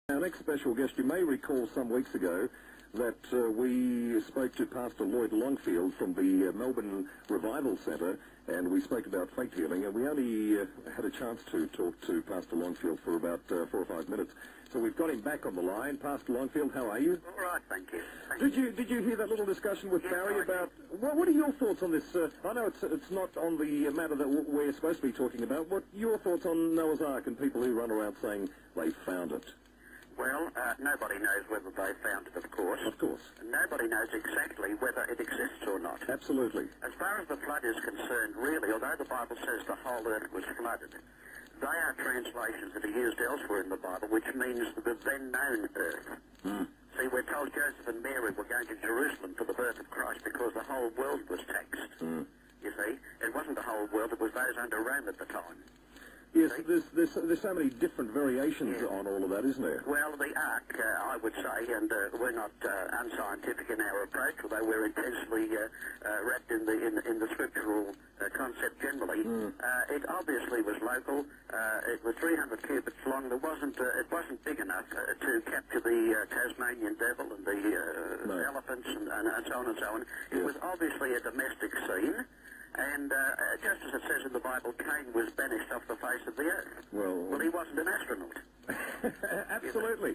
Our next special guest, you may recall some weeks ago that we spoke to Pastor Lloyd Longfield from the Melbourne Revival Centre, and we spoke about faith healing, and we only had a chance to talk to Pastor Longfield for about 4 or 5 minutes. So we've got him back on the line. Pastor Longfield, how are you? All right, thank you. Did you hear that little discussion with Barry about... What are your thoughts on this? I know it's not on the matter that we're supposed to be talking about. What are your thoughts on Noah's Ark and people who run around saying they found it? Well, nobody knows whether they found it, of course. Of course. Nobody knows exactly whether it exists or not. Absolutely. As far as the flood is concerned, really, although the Bible says the whole earth was flooded, they are translations that are used elsewhere in the Bible, which means the then-known earth. See, we're told Joseph and Mary were going to Jerusalem for the birth of Christ because the whole world was taxed. You see, it wasn't the whole world, it was those under Rome at the time. Yes, there's so many different variations on all of that, isn't there? Well, the Ark, I would say, and we're not unscientific in our approach, although we're intensely wrapped in the scriptural concept generally. It obviously was local. It was 300 cubits long. It wasn't big enough to capture the Tasmanian devil and the elephants and so on and so on. It was obviously a domestic scene. And just as it says in the Bible, Cain was banished off the face of the earth. Well, he wasn't an astronaut. Absolutely.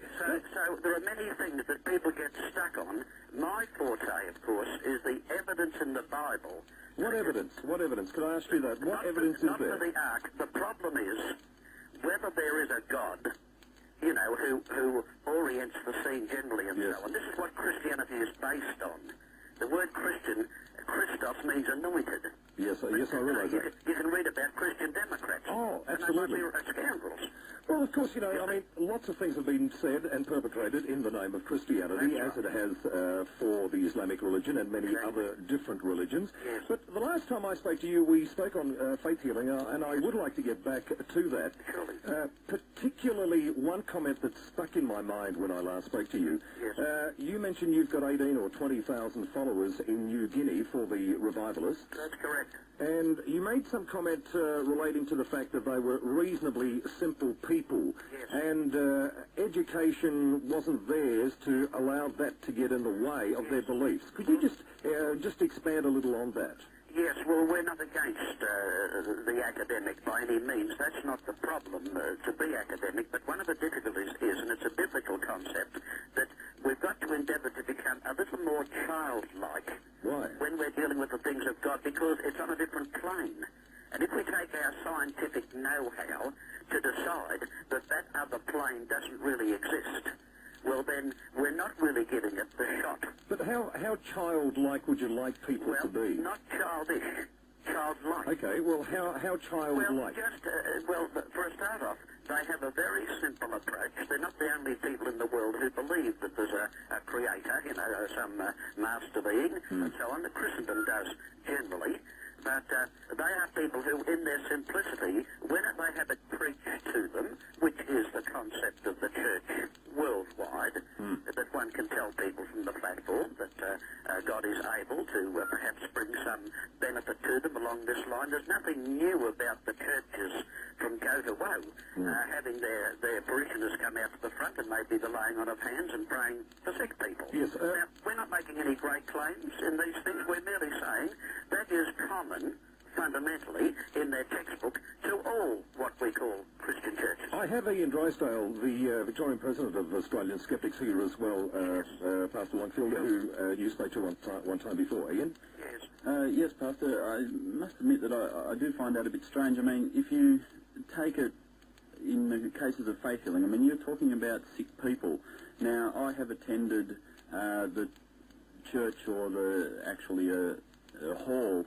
So there are many things that people get stuck on. My forte, of course, is the evidence in the Bible. What evidence? What evidence? Could I ask you that? What evidence is there? Not for the Ark. The problem is whether there is a God, you know, who orients the scene generally and so on. This is what Christianity is based on. The word Christian, Christos, means anointed. Yes, I realize that. You can read about Christian Democrats. Oh, absolutely. And they might be scoundrels. Well, of course, you know, I mean, lots of things have been said and perpetrated in the name of Christianity, as it has for the Islamic religion and many other different religions. Yes. But the last time I spoke to you, we spoke on faith healing, and I would like to get back to that. Surely. Particularly one comment that stuck in my mind when I last spoke to you. Yes. You mentioned you've got 18 or 20,000 followers in New Guinea for the revivalists. That's correct. And you made some comment relating to the fact that they were reasonably simple people, and education wasn't theirs to allow that to get in the way of their beliefs. Could you just expand a little on that? Yes, well, we're not against the academic by any means. That's not the problem, to be academic. But one of the difficulties is, and it's a biblical concept, that we've got to endeavour to become a little more childlike. Why? When we're dealing with the things of God, because it's on a different plane. And if we take our scientific know-how to decide that that other plane doesn't really exist, well then, we're not really giving it the shot. But how childlike would you like people to be? Not childish, childlike. Okay, well, how childlike? Well, for a start off, they have a very simple approach. They're not the only people in the world who believe that there's a creator, you know, some master being, and so on. The Christendom does, generally. But they are people who, in their simplicity, when they have it preached to them, which is the concept of the church worldwide, that one can tell people from the platform that God is able to perhaps bring some benefit to them along this line. There's nothing new about the churches from go to woe, having their parishioners come out to the front and maybe the laying on of hands and praying for sick people. Yes, now, we're not making any great claims in these things. We're merely saying that is common, fundamentally, in their textbook to all what we call Christian churches. I have Ian Drysdale, the Victorian President of Australian Sceptics, here as well, Pastor Longfield, who you spoke to one time before. Ian? Yes. Yes, Pastor, I must admit that I do find that a bit strange. I mean, if you take it in the cases of faith healing, I mean, you're talking about sick people. Now, I have attended the church or actually a hall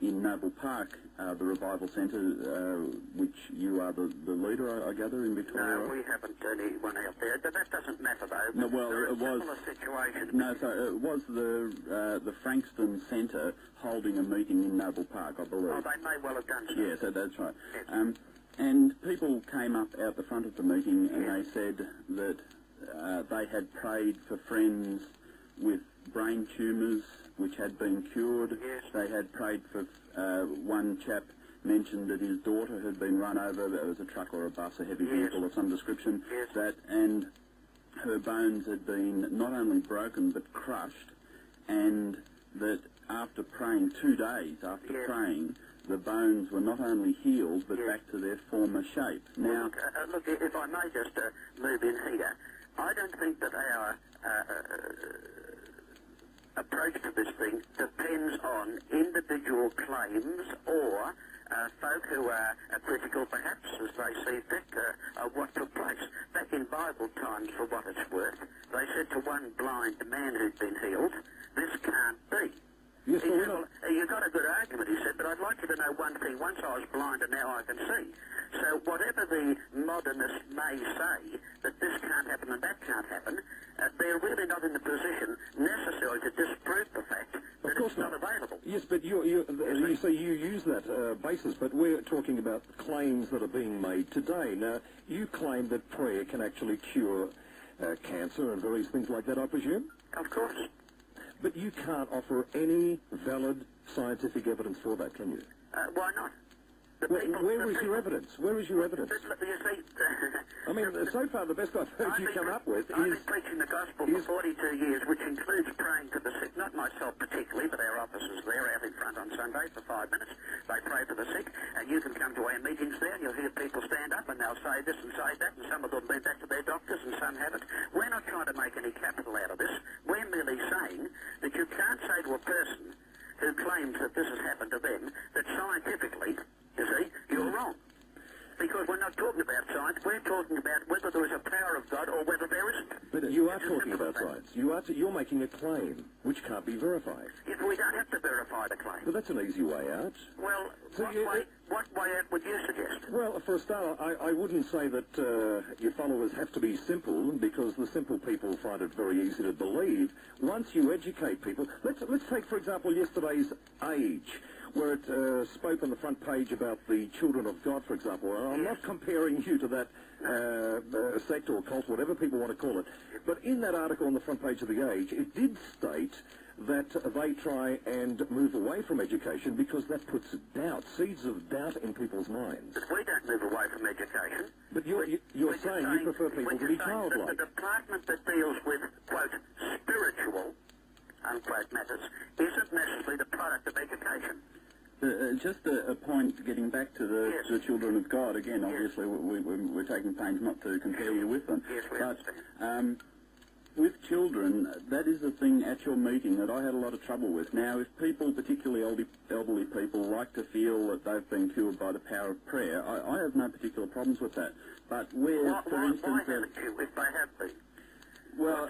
in Noble Park, the Revival Centre, which you are the leader, I gather, in Victoria. No, we haven't anyone out there, but that doesn't matter, though. No, well, it was a situation. No, so it was the Frankston Centre holding a meeting in Noble Park, I believe. Oh, they may well have done so. Yeah, so that's right. Yes. And people came up out the front of the meeting and they said that they had prayed for friends with brain tumours which had been cured. Yes. They had prayed for one chap mentioned that his daughter had been run over. There was a truck or a bus, a heavy vehicle of some description. Yes. And her bones had been not only broken but crushed, and that after praying 2 days after praying, the bones were not only healed but back to their former shape. Now, look, if I may just move in here, I don't think that our approach to this thing depends on individual claims or folk who are critical, perhaps, as they see fit, of what took place. Back in Bible times, for what it's worth, they said to one blind man who'd been healed, "This can't be." Yes, He said, "Well, you've got a good argument," he said, "but I'd like you to know one thing. Once I was blind and now I can see." So whatever the modernist may say, that this can't happen and that can't happen, they're really not in the position necessarily to disprove the fact that it's not available. Yes, but you say you use that basis, but we're talking about claims that are being made today. Now, you claim that prayer can actually cure cancer and various things like that, I presume? Of course. But you can't offer any valid scientific evidence for that, can you? Why not? Where is your evidence? Where is your evidence? You see, I mean, so far the best I've heard you come up with I've is... been preaching the gospel for 42 years, which includes praying for the sick, not myself particularly, but our officers there out in front on Sunday for 5 minutes. They pray for the sick, and you can come to our meetings there, and you'll hear people stand up, and they'll say this and say that, and some of them went back to their doctors, and some haven't. We're not trying to make any capital out of this. We're merely saying that you can't say to a person who claims that this has happened to them that scientifically, you see, you're wrong. Because we're not talking about science, we're talking about whether there is a power of God or whether there isn't. But you are talking about science. You're making a claim which can't be verified. If we don't have to verify the claim. Well, that's an easy way out. Well, So what way out would you suggest? Well, for a start, I wouldn't say that your followers have to be simple, because the simple people find it very easy to believe. Once you educate people, let's take, for example, yesterday's Age, where it spoke on the front page about the children of God, for example. I'm not comparing you to that sect or cult, whatever people want to call it. But in that article on the front page of the Age, it did state that they try and move away from education because that puts doubt, seeds of doubt in people's minds. But we don't move away from education. But you're saying you prefer people to be childlike. The department that deals with, quote, spiritual, unquote, matters isn't necessarily the product of education. Just a point, getting back to the children of God, again, obviously we're taking pains not to compare you with them. Yes, we understand. With children, that is the thing at your meeting that I had a lot of trouble with. Now, if people, particularly elderly people, like to feel that they've been cured by the power of prayer, I have no particular problems with that. But where, for instance... Why haven't you, if they have been? Well,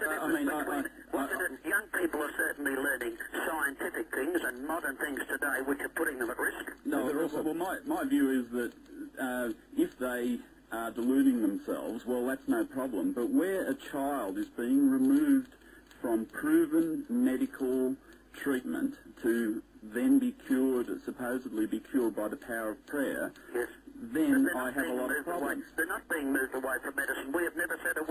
Young people are certainly learning scientific things and modern things today which are putting them at risk. No, well, my view is that if they are deluding themselves, well, that's no problem. But where a child is being removed from proven medical treatment to then be cured, supposedly be cured by the power of prayer, yes, then I have a lot of problems. They're not being moved away from medicine. We have never said a